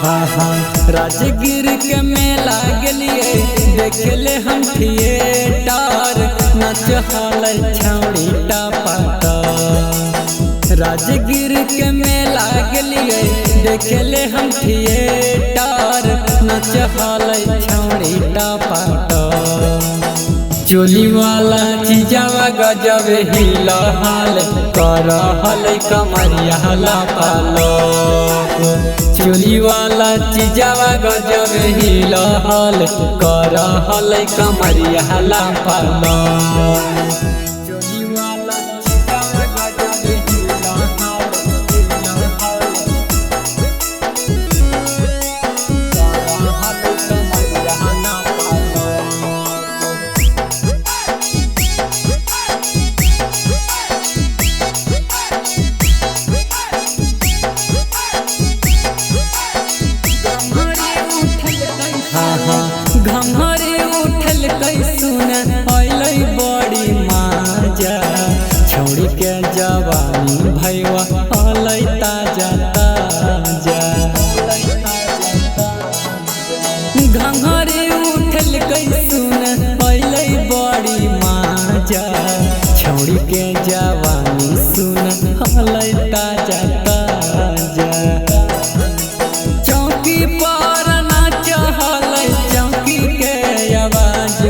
हाँ हाँ राजगीर के मेला गेलिए देखले हम थिएटर नच हलै छौड़ी टपाटा। राजगीर के मेला गेलिए देखले हम थिएटर नच हलै छौड़ी टपाटा। चोली वाला चीजावा गजब हिला हाल कर हलै कमरिया लापालो। चोली वाला चीजावा गजब हिला हाल कर हलै कमरिया लापालो। चोली वाला चीजावा गजब हिला हाल घमहरे उठल कैसुन अलै बड़ी माजा। छौड़ी के जवानी भैया अलै ताजा ताजा। घमहरे उठल कैसुन अलै बड़ी माजा। छौड़ी के जवानी सुन अलै ताजा ताजा। चौकी पर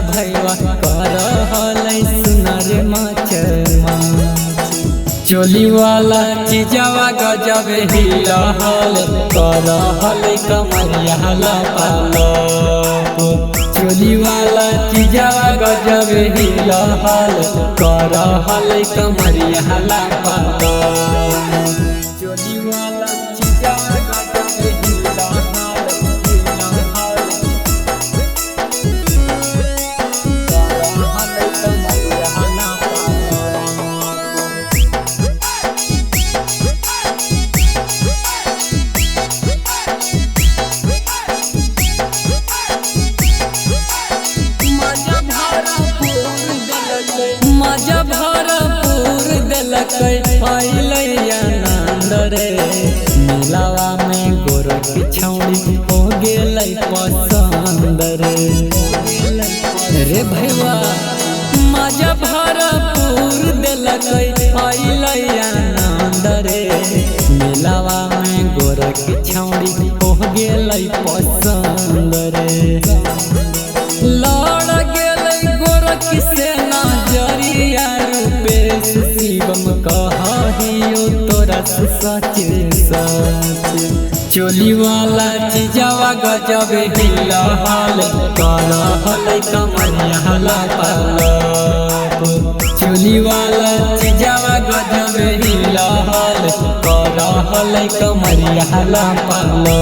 भैया कर हलै सुनर माछ। चोली वाला चीजावा गजब हिला हाल कर हलै कमरिया लापालो। चोली वाला चीजावा गजब हिला हाल कर हलै कमरिया लापालो। चोली वाला चीजावा गजब हिला हाल मजा भरपूर देलकै अइलै आनंद रे। मेलावा में गोरखी छौड़ी हो गेलै पसंद रे भैया। मजा भरपूर देलकै अइलै आनंद रे। मेलावा में गोरखी छौड़ी हो गेलै पसंद रे। लड़ गेलै गोरखी से नजरिया रूपेश शिवम कहियो तोरा सच सच। चोली वाला चीजावा गजब हिला हाल कर हलै कमरिया लापालो। चोली वाला चीजावा गजब हिला हाल कर हलै कमरिया लापालो।